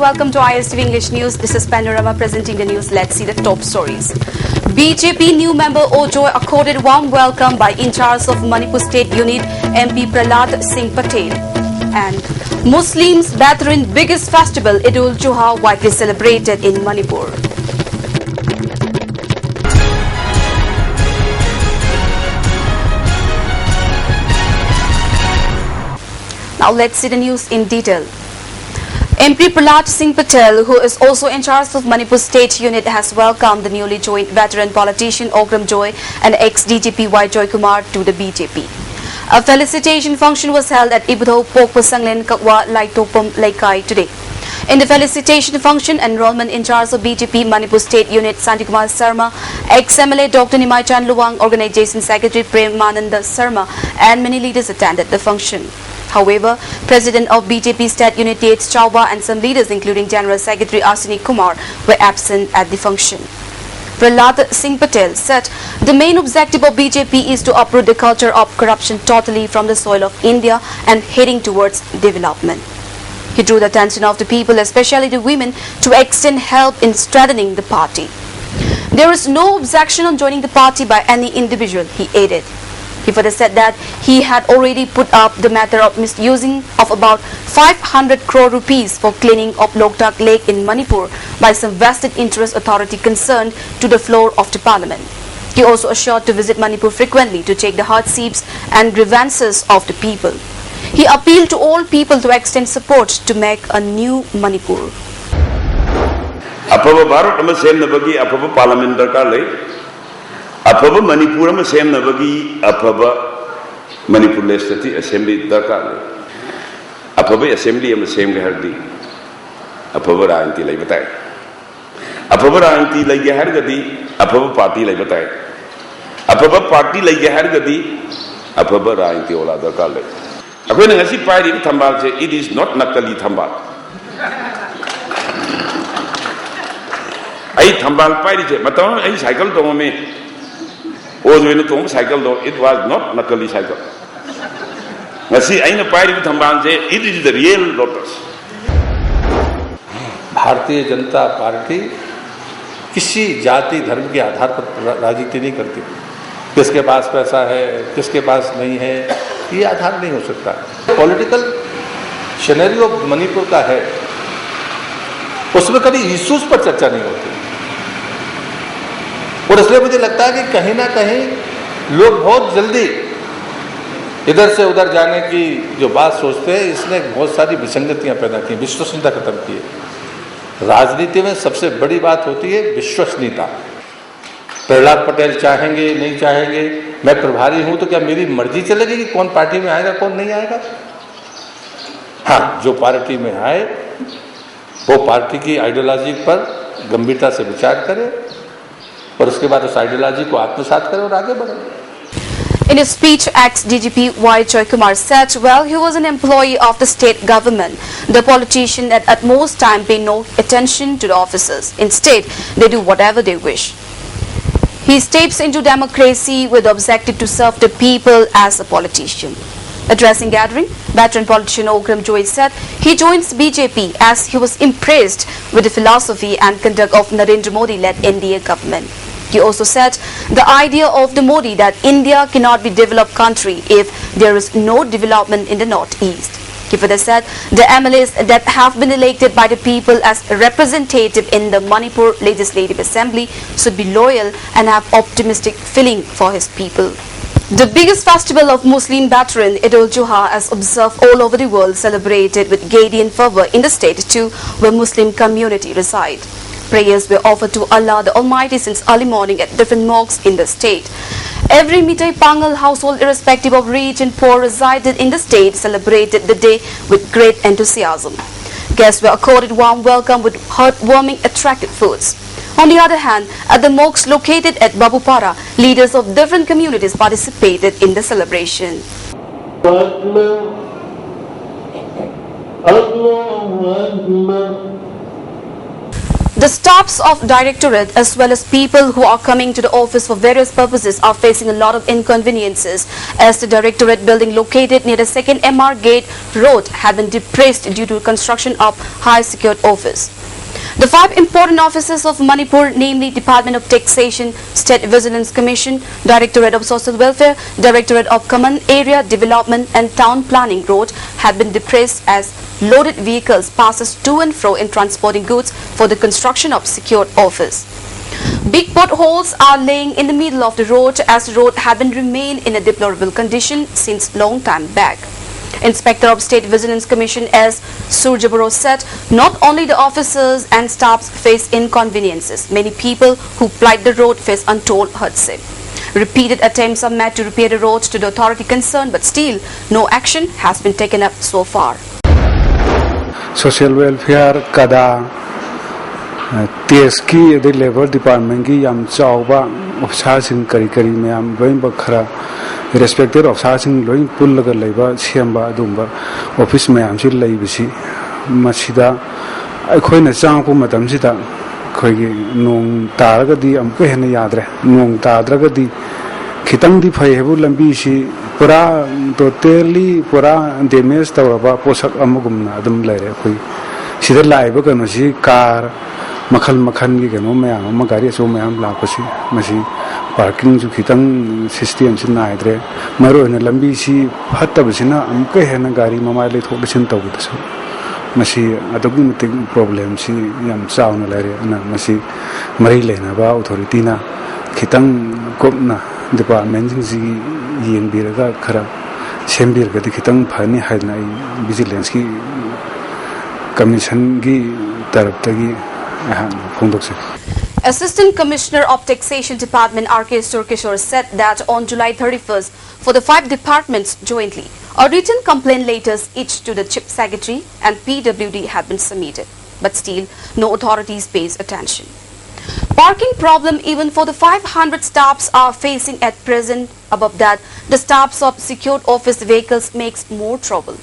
welcome to ISTV English News. This is Panorama presenting the news. Let's see the top stories. BJP new member Ojoy accorded warm welcome by in charge of Manipur State Unit MP Prahlad Singh Patel. And Muslims Bathrin biggest festival Eid-ul-Juha widely celebrated in Manipur. Now let's see the news in detail. MP Prahlad Singh Patel, who is also in charge of Manipur State Unit, has welcomed the newly joined veteran politician Ogram Joy and ex-DGP Y. Joy Kumar to the BJP. A felicitation function was held at Ibudho Pokpa Sanglen Kakwa Laitopam Laikai today. In the felicitation function, enrollment in charge of BJP Manipur State Unit Santikumar Sarma, ex-MLA Dr. Nimai Chan Luwang, Organization Secretary Prem Mananda Sarma and many leaders attended the function. However, President of BJP State Unit Yates Chauba and some leaders including General Secretary Asini Kumar were absent at the function. Prahlad Singh Patel said the main objective of BJP is to uproot the culture of corruption totally from the soil of India and heading towards development. He drew the attention of the people, especially the women, to extend help in strengthening the party. There is no objection on joining the party by any individual, he added. He further said that he had already put up the matter of misusing of about 500 crore rupees for cleaning of Loktak Lake in Manipur by some vested interest authority concerned to the floor of the parliament. He also assured to visit Manipur frequently to check the hardships and grievances of the people. He appealed to all people to extend support to make a new Manipur. Apaba Bharat ama sem nabagi apaba parliament darkar lai. Apaba Manipur ama sem nabagi apaba Manipur Legislative Assembly darkar lai. Apaba Assembly ama sem ke hardi. Apaba Rajanti lai batai. Apaba Rajanti lai ke har gadi apaba party lai batai. Apaba party lai ke har gadi apaba Rajanti ola darkar lai. Aku ni ngasi pai di thambal se it is not nakali thambal. Ai thambal pai di se matau ai cycle to me. O jo ni to cycle do it was not nakali cycle. Ngasi ai na pai di thambal se it is the real lotus. Bharatiya Janata party किसी जाति धर्म के आधार पर राजनीति नहीं करती. किसके पास पैसा है, किसके पास नहीं है, ये आधार नहीं हो सकता. पॉलिटिकल सिनेरियो मणिपुर का है, उसमें कभी इश्यूज पर चर्चा नहीं होती. और इसलिए मुझे लगता है कि कहीं ना कहीं लोग बहुत जल्दी इधर से उधर जाने की जो बात सोचते हैं, इसने बहुत सारी विसंगतियां पैदा की, विश्वसनीयता खत्म की है. राजनीति में सबसे बड़ी बात होती है विश्वसनीयता. प्रहलाद पटेल चाहेंगे नहीं चाहेंगे, मैं प्रभारी हूं तो क्या मेरी मर्जी चलेगी कि कौन पार्टी में आएगा कौन नहीं आएगा? हाँ, जो पार्टी में आए वो पार्टी की आइडियोलॉजी पर गंभीरता से विचार करे और उसके बाद उस आइडियोलॉजी को आत्मसात करे और आगे बढ़े. In his speech, ex-DGP Y. Joy Kumar said, well, he was an employee of the state government. The politicians at most time pay no attention to the officers. Instead, they do whatever they wish. He steps into democracy with the objective to serve the people as a politician. Addressing gathering, veteran politician Ogram Joy said he joins BJP as he was impressed with the philosophy and conduct of Narendra Modi-led NDA government. He also said the idea of the Modi that India cannot be a developed country if there is no development in the northeast. He further said the MLAs that have been elected by the people as representative in the Manipur Legislative Assembly should be loyal and have optimistic feeling for his people. The biggest festival of Muslim Bathrin, Eid-ul-Juha, as observed all over the world, celebrated with gaiety and fervor in the state too, where Muslim community reside. Prayers were offered to Allah the Almighty since early morning at different mosques in the state. Every Mitai Pangal household, irrespective of rich and poor, resided in the state, celebrated the day with great enthusiasm. Guests were accorded warm welcome with heartwarming, attractive foods. On the other hand, at the mosques located at Babupara, leaders of different communities participated in the celebration. The staffs of Directorate as well as people who are coming to the office for various purposes are facing a lot of inconveniences as the Directorate building located near the second MR Gate Road had been depressed due to construction of high secured office. The 5 important offices of Manipur, namely Department of Taxation, State Vigilance Commission, Directorate of Social Welfare, Directorate of Common Area Development and Town Planning Road, had been depressed as loaded vehicles passes to and fro in transporting goods for the construction of secured office. Big potholes are laying in the middle of the road as the road had been remained in a deplorable condition since long time back. Inspector of State Vigilance Commission S. Surjaburo said not only the officers and staffs face inconveniences, many people who plight the road face untold hardship. Repeated attempts are made to repair the road to the authority concerned, but still no action has been taken up so far. Social welfare kada TSK the labor department ki yam chawba officers in kari me am loin bakhara respected officers in loin pull laga leba siamba dumba office me am sil lei bisi masida akhoi chang pu matam sida khoi nong taraga di am ko hena yadre nong tadraga di khitang di phai hebu lambi si pura totally pura damage tawaba posak amugumna adum laire khoi sida laiba kano si car makhal gi gano mayam ma gari so mayam la kosi masi parking ju khitang system sin naidre maro na lambi si hatta bisina am ka hena gari mama le thok sin taw da so masi adogu miting problem si yam chaw na lare na masi mari le na ba authority na khitang kopna department ji yen biraga khara sembir ga khitang phani haina vigilance ki commission gi taraf tagi Assistant Commissioner of Taxation Department R.K. Surkishore said that on July 31st, for the 5 departments jointly, a written complaint letters each to the Chief Secretary and PWD have been submitted, but still no authorities pays attention. Parking problem even for the 500 staffs are facing at present. Above that, the staffs of secured office vehicles makes more trouble.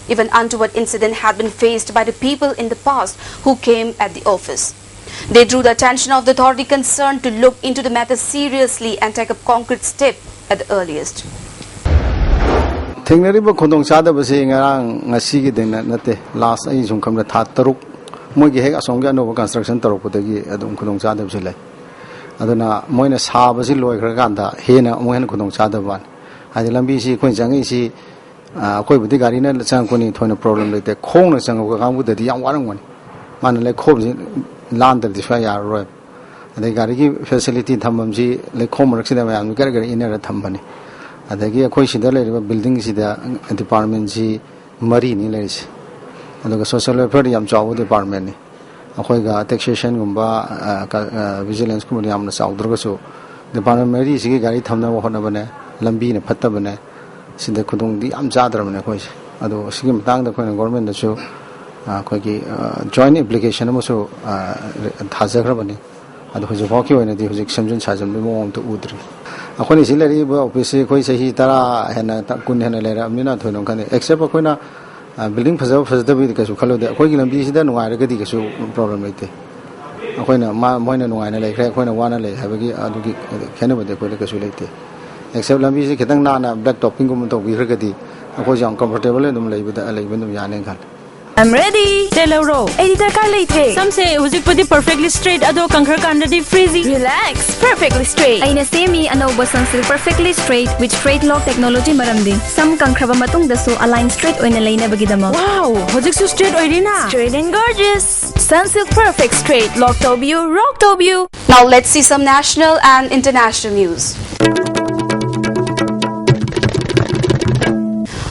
Even untoward incident had been faced by the people in the past who came at the office. They drew the attention of the authority concerned to look into the matter seriously and take a concrete step at the earliest. Thengnariba khondong chada base ngarang ngasi gi dengna nate last ai jung kamra tha taruk moi gi hek asong ga no construction taruk podagi adum khondong chada base lai aduna moina sa base loi khra ganda hena moina khondong chada ban adi lambi si khoi jangi si koi budi gari na chang koni thoina problem lete khong na chang ga gang bu de yang warang wani man le khob ji land de fa ya ro adi gari gi facility thamam ji le khom rak sida ma gar gar ina ra thambani adagi khoi sida le building sida department ji mari ni le si aduga social welfare yam chaw department ni akhoi ga taxation gumba vigilance kum yam na chaw durga so department mari si gi gari thamna wa hona bane lambi na phatta bane sida khudong di am chadra mane khoi ado sigi matang da khoi government da so khoi gi joint application mo so thajagra bane ado hoje baki hoina di hoje samjun sajam mo om to udri akhoni silari bo office khoi sahi tara hena kun hena lera amina thoinong kan except akhona building phajab bi ka su khalo de akhoi gi lambi sida nungai ra ga di ka su problem leite akhona moina nungai na le khre akhona wana le habagi adu gi khena bade khoi le ka su leite except lambi si khitang na black topping gum to bi khra ga di akhoi jang comfortable dum leibada leibandum yane khan I'm ready. Telero. Editor car late. Some say hujik pudi perfectly straight ado kankhar kandadi freezy. Relax. Perfectly straight. Aina semi anoba sunsil perfectly straight with straight lock technology maramdi. Some kankraba matung dasu align straight oina laina bagidama. Wow. Hujik su straight oirina. Straight and gorgeous. Sunsilk perfect straight. Lock tobu, rock tobu. Now let's see some national and international news.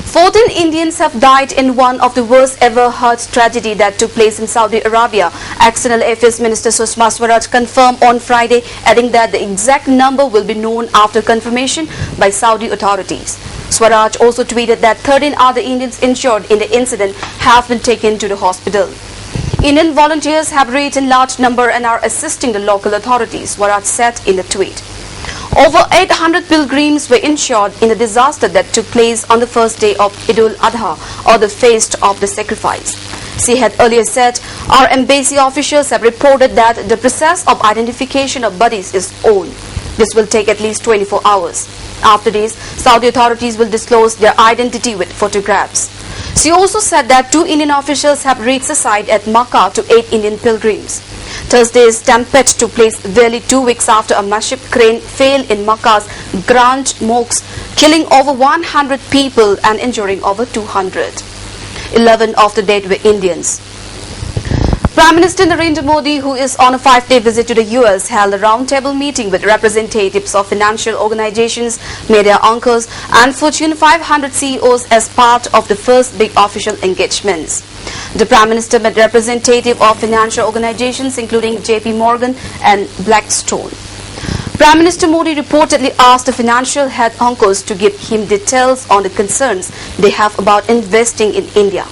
14 Indians have died in one of the worst ever heart tragedy that took place in Saudi Arabia. External Affairs Minister Sushma Swaraj confirmed on Friday, adding that the exact number will be known after confirmation by Saudi authorities. Swaraj also tweeted that 13 other Indians injured in the incident have been taken to the hospital. Indian volunteers have reached in large number and are assisting the local authorities, Swaraj said in a tweet. Over 800 pilgrims were injured in the disaster that took place on the first day of Eid al-Adha, or the feast of the sacrifice. She had earlier said our embassy officials have reported that the process of identification of bodies is on. This will take at least 24 hours. After this, Saudi authorities will disclose their identity with photographs. She also said that 2 Indian officials have reached the site at Makkah to aid Indian pilgrims. Thursday's stampede took place barely 2 weeks after a massive crane failed in Makkah's Grand Mosque, killing over 100 people and injuring over 200. 11 of the dead were Indians. Prime Minister Narendra Modi, who is on a 5-day visit to the US, held a roundtable meeting with representatives of financial organizations, media anchors and Fortune 500 CEOs as part of the first big official engagements. The Prime Minister met representatives of financial organizations including JP Morgan and Blackstone. Prime Minister Modi reportedly asked the financial head anchors to give him details on the concerns they have about investing in India.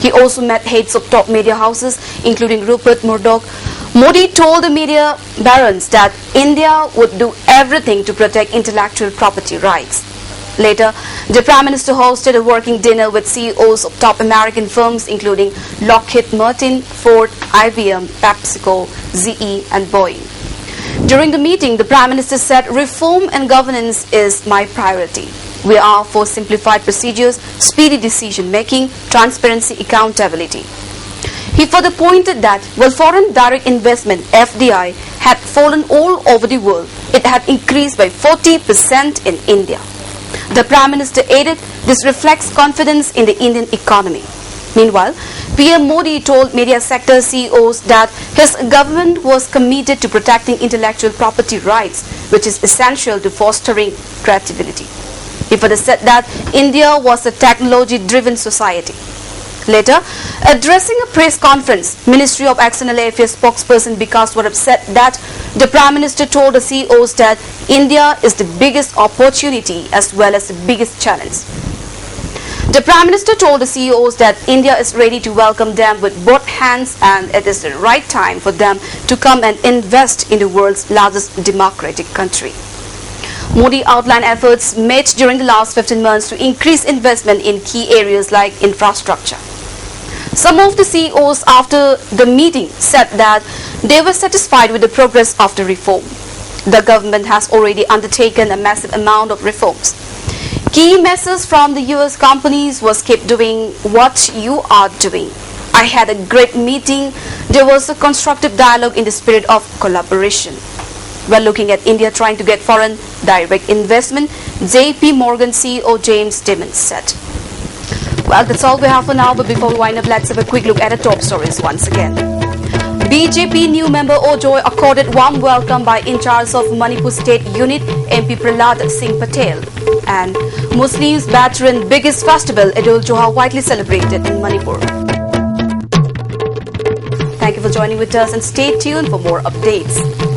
He also met heads of top media houses, including Rupert Murdoch. Modi told the media barons that India would do everything to protect intellectual property rights. Later, the Prime Minister hosted a working dinner with CEOs of top American firms, including Lockheed Martin, Ford, IBM, PepsiCo, ZE, and Boeing. During the meeting, the Prime Minister said, "Reform and governance is my priority. We are for simplified procedures, speedy decision-making, transparency, accountability." He further pointed that while foreign direct investment, FDI, had fallen all over the world, it had increased by 40% in India. The Prime Minister added this reflects confidence in the Indian economy. Meanwhile, PM Modi told media sector CEOs that his government was committed to protecting intellectual property rights, which is essential to fostering creativity. He further said that India was a technology-driven society. Later, addressing a press conference, Ministry of External Affairs spokesperson Vikas Swarab said that the Prime Minister told the CEOs that India is the biggest opportunity as well as the biggest challenge. The Prime Minister told the CEOs that India is ready to welcome them with both hands and it is the right time for them to come and invest in the world's largest democratic country. Modi outlined efforts made during the last 15 months to increase investment in key areas like infrastructure. Some of the CEOs after the meeting said that they were satisfied with the progress of the reform. The government has already undertaken a massive amount of reforms. Key messages from the US companies was keep doing what you are doing. I had a great meeting. There was a constructive dialogue in the spirit of collaboration. While looking at India trying to get foreign direct investment, JP Morgan CEO James Dimon said. Well, that's all we have for now, but before we wind up, let's have a quick look at the top stories once again. BJP new member Ojoy accorded warm welcome by in charge of Manipur State Unit MP Prahlad Singh Patel. And Muslims' veteran biggest festival Eid-ul-Juha widely celebrated in Manipur. Thank you for joining with us and stay tuned for more updates.